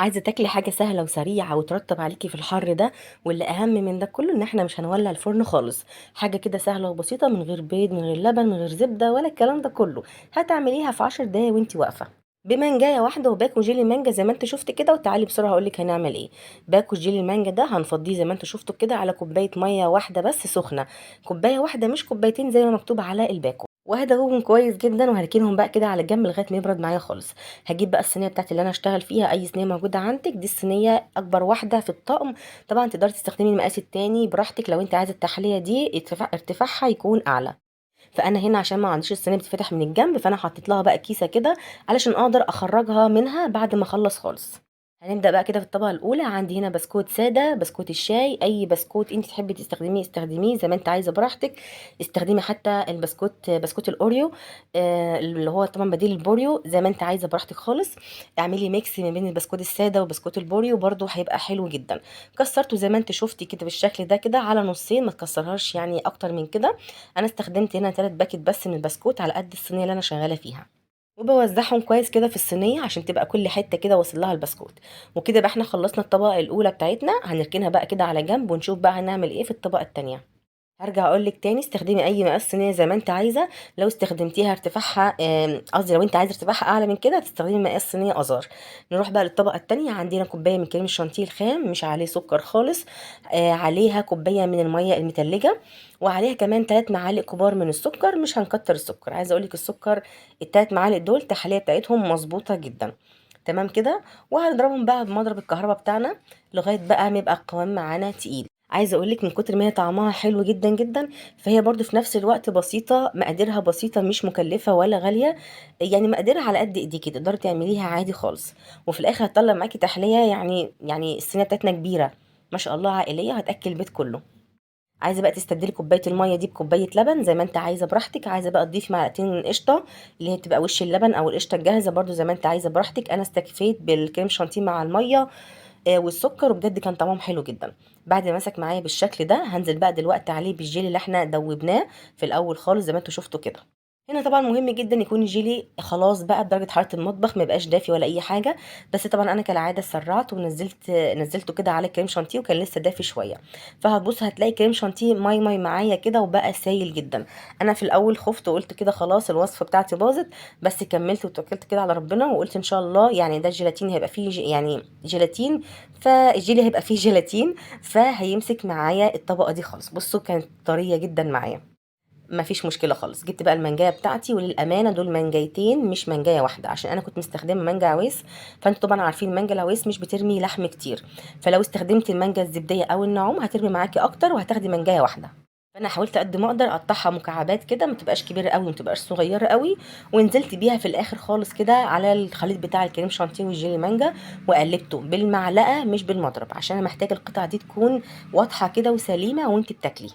عايزة تاكلي حاجة سهلة وسريعة وترطب عليكي في الحر ده، واللي أهم من ده كله إن احنا مش هنولع الفرن خالص. حاجة كده سهلة وبسيطة، من غير بيض، من غير لبن، من غير زبدة ولا الكلام ده كله. هتعمليها في 10 دقايق وانتي واقفة، بمانجايه واحدة وباكو جيلي مانجا زي ما انت شفت كده. وتعالي بسرعة اقولك هنعمل ايه. باكو جيلي المانجا ده هنفضيه زي ما انت شفتوا كده على كوباية مية واحدة بس سخنة. كوباية واحدة مش كوبايتين زي ما مكتوب على الباكو. وهدوبهم كويس جدا وهركنهم بقى كده على جنب لغايه ما يبرد معايا خالص. هجيب بقى الصينيه بتاعتي اللي انا اشتغل فيها، اي صينيه موجوده عندك، دي الصينيه اكبر واحده في الطقم. طبعا تقدري تستخدمي المقاس التاني براحتك لو انت عايزه التحليه دي ارتفاعها يكون اعلى. فانا هنا عشان ما عنديش الصينيه بتتفتح من الجنب، فانا حطيت لها بقى كيسه كده علشان اقدر اخرجها منها بعد ما اخلص خالص. هنبدا بقى كده في الطبقه الاولى. عندي هنا بسكوت ساده، بسكوت الشاي، اي بسكوت انت تحبي تستخدميه استخدميه زي ما انت عايزه براحتك. استخدمي حتى البسكوت بسكوت الاوريو، اللي هو طبعا بديل البوريو، زي ما انت عايزه براحتك خالص. اعملي ميكس ما بين البسكوت الساده وبسكوت البوريو، برده هيبقى حلو جدا. كسرته زي ما انت شفتي كده بالشكل ده كده على نصين، ما تكسرهاش يعني اكتر من كده. انا استخدمت هنا 3 باكت بس من البسكوت على قد الصينيه اللي انا شغاله فيها. وبوزعهم كويس كده في الصينيه عشان تبقى كل حته كده واصل لها البسكوت. وكده بقى احنا خلصنا الطبقه الاولى بتاعتنا، هنركنها بقى كده على جنب ونشوف بقى هنعمل ايه في الطبقه التانية. هرجع اقول لك تاني، استخدمي اي مقاس صينيه زي ما انت عايزه. لو استخدمتيها ارتفاعها قصدي لو انت عايزه ارتفاعها اعلى من كده تستخدمي مقاس صينيه اصغر. نروح بقى للطبقه التانية. عندنا كوبايه من كريم الشانتيه الخام مش عليه سكر خالص. عليها كوبايه من الميه المتلجه. وعليها كمان 3 معالق كبار من السكر، مش هنكتر السكر. عايزه اقول لك السكر التلات معالق دول التحليه بتاعتهم مظبوطه جدا. تمام كده. وهنضربهم بقى بمضرب الكهرباء بتاعنا لغايه بقى ما يبقى القوام معانا تقيل. عايزه اقولك من كتر ما هي طعمها حلو جدا جدا، فهي برضو في نفس الوقت بسيطه، مقاديرها بسيطه مش مكلفه ولا غاليه. يعني مقاديرها على قد ايديكي تقدري تعمليها عادي خالص. وفي الاخر هتطلع معاكي تحليه، يعني الصينيه بتاعتنا كبيره ما شاء الله، عائليه هتاكل البيت كله. عايزه بقى تستبدلي كوبايه الميه دي بكوبايه لبن زي ما انت عايزه براحتك. عايزه بقى تضيفي معلقتين قشطه اللي هي بتبقى وش اللبن او القشطه الجاهزه، برضو زي ما انت عايزه براحتك. انا استكفيت بالكريم شانتيه مع الميه والسكر، وبجد كان طعمهم حلو جدا. بعد ما مسك معايا بالشكل ده هنزل بقى دلوقتي عليه بالجيلي اللي احنا دوبناه في الاول خالص زي ما انتوا شفتوا كده. هنا طبعا مهم جدا يكون الجيلي خلاص بقى بدرجه حراره المطبخ، ما يبقاش دافي ولا اي حاجه. بس طبعا انا كالعاده سرعت نزلته كده على كريم شانتيه وكان لسه دافي شويه. فهتبص هتلاقي كريم شانتيه ماي ماي معايا كده وبقى سايل جدا. انا في الاول خفت وقلت كده خلاص الوصفه بتاعتي باظت، بس كملت وتوكلت كده على ربنا وقلت ان شاء الله يعني ده الجيلاتين هيبقى فيه يعني جيلاتين. فالجيلي هيبقى فيه جيلاتين، فهيمسك معايا الطبقه دي خالص. بصوا كانت طريه جدا معايا، ما فيش مشكله خالص. جبت بقى المانجايه بتاعتي، وللامانه دول مانجايتين مش مانجايه واحده عشان انا كنت مستخدمه مانجا عويس. فانتوا طبعا عارفين المانجا العويس مش بترمي لحم كتير. فلو استخدمت المانجا الزبديه او النعوم هترمي معاكي اكتر وهتاخدي مانجايه واحده. فانا حاولت قد ما اقدر اقطعها مكعبات كده، ما تبقاش كبيره قوي ما تبقاش صغيره قوي. ونزلت بيها في الاخر خالص كده على الخليط بتاع الكريم شانتيه والجيلي مانجا، وقلبته بالمعلقه مش بالمضرب عشان انا محتاجه القطعه دي تكون واضحه كده وسليمه وانت بتاكلي.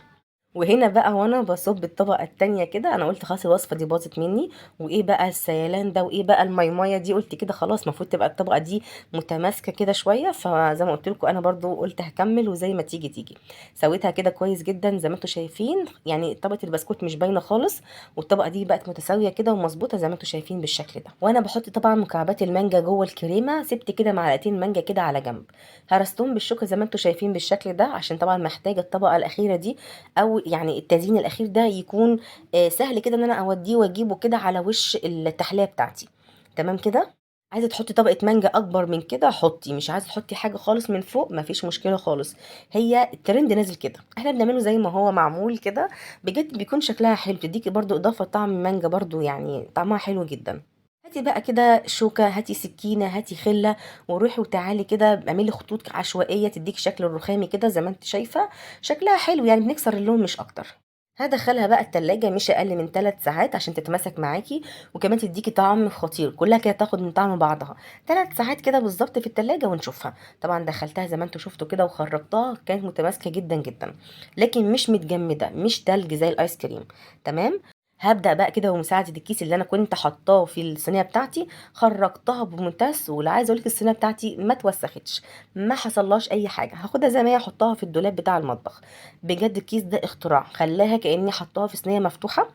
وهنا بقى وانا بصب الطبقه التانية كده انا قلت خلاص الوصفه دي باظت مني. وايه بقى السيلان ده وايه بقى الميميه دي، قلت كده خلاص المفروض تبقى الطبقه دي متماسكه كده شويه. فزي ما قلت لكم انا برضو قلت هكمل وزي ما تيجي تيجي. سويتها كده كويس جدا زي ما انتم شايفين، يعني طبقه البسكوت مش باينه خالص. والطبقه دي بقت متساويه كده ومظبوطه زي ما انتم شايفين بالشكل ده. وانا بحط طبعا مكعبات المانجا جوه الكريمه، سبت كده معلقتين مانجا كده على جنب. هرستهم بالشوكه زي ما انتم شايفين بالشكل ده عشان طبعا محتاجه الطبقه الاخيره دي او يعني التزيين الاخير ده يكون سهل كده ان انا اوديه واجيبه كده على وش التحليه بتاعتي. تمام كده. عايزه تحطي طبقه مانجا اكبر من كده حطي، مش عايزه تحطي حاجه خالص من فوق مفيش مشكله خالص. هي الترند نازل كده، احنا بنعمله زي ما هو معمول كده. بجد بيكون شكلها حلو، بتديكي برضو اضافه طعم مانجا برضو يعني طعمها حلو جدا. هاتي بقى كده شوكة، هاتي سكينة، هاتي خلة، وروحي وتعالي كده اعملي خطوط عشوائية تديكي شكل الرخامي كده زي ما انت شايفة. شكلها حلو يعني بنكسر اللون مش اكتر. هدخلها بقى التلاجة مش اقل من 3 ساعات عشان تتماسك معاكي، وكمان تديكي طعم خطير كلها كده تاخد من طعم بعضها. 3 ساعات كده بالظبط في التلاجة ونشوفها. طبعا دخلتها زي ما انتوا شفتوا كده وخرجتها كانت متماسكة جدا جدا، لكن مش متجمدة مش تلج زي الايس كريم. تمام. هابدأ بقى كده بمساعدة الكيس اللي أنا كنت حاطاه في الصينية بتاعتي، خرّجتها بمنتهى السهولة، عايزة أقول لِك الصينية بتاعتي ما اتوسختش، ما حصلهاش أي حاجة، هاخدها زي ما هي أحطها في الدولاب بتاع المطبخ. بجد الكيس ده اختراع، خلّاها كإني حاطاها في صينية مفتوحة،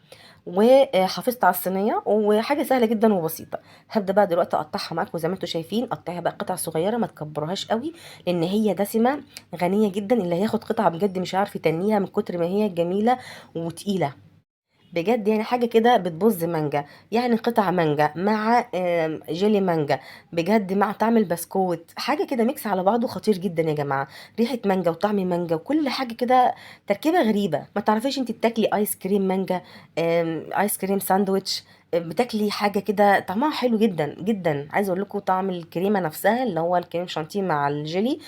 وحافظت على الصينية، وحاجة سهلة جدًا وبسيطة. هابدأ بقى دلوقتي أقطّعها معاكم زي ما أنتم شايفين، قطّعيها بقى قطع صغيرة ما تكبّريهاش أوي، لإن هي دسمة غنية جدًا، اللي هياخد قطعة بجد مش هيعرف يتنيها من كتر ما هي جميلة وتقيلة. بجد يعني حاجة كده بتبُظ مانجا، يعني قطع مانجا مع جيلي مانجا، بجد مع طعم البسكوت، حاجة كده mix على بعضه خطير جدًا يا جماعة، ريحة مانجا وطعم مانجا وكل حاجة كده تركيبة غريبة، ما تعرفيش أنتِ بتاكلي آيس كريم مانجا، آيس كريم ساندويتش، بتاكلي حاجة كده طعمها حلو جدًا، جدًا، عايزة أقول لكم طعم الكريمة نفسها اللي هو الكريم شانتيه مع الجيلي،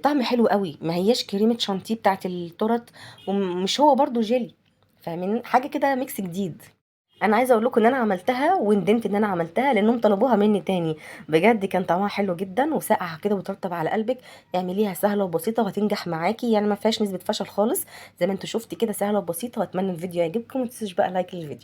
طعم حلو أوي، ما هياش كريمة شانتيه بتاعة التورت، ومش هو برضه جيلي. فاهماني؟ حاجة كده ميكس جديد. أنا عايزة أقول لكم إن أنا عملتها وندمت إن أنا عملتها لأنهم طلبوها مني تاني، بجد كان طعمها حلو جدًا وساقعة كده وترطب على قلبِك، اعمليها سهلة وبسيطة وهتنجح معاكِ، يعني ما فيهاش نسبة فشل خالص، زي ما أنتم شُفتِ كده سهلة وبسيطة، وأتمنى الفيديو يعجبكم، وما تنسوش بقى لايك للفيديو.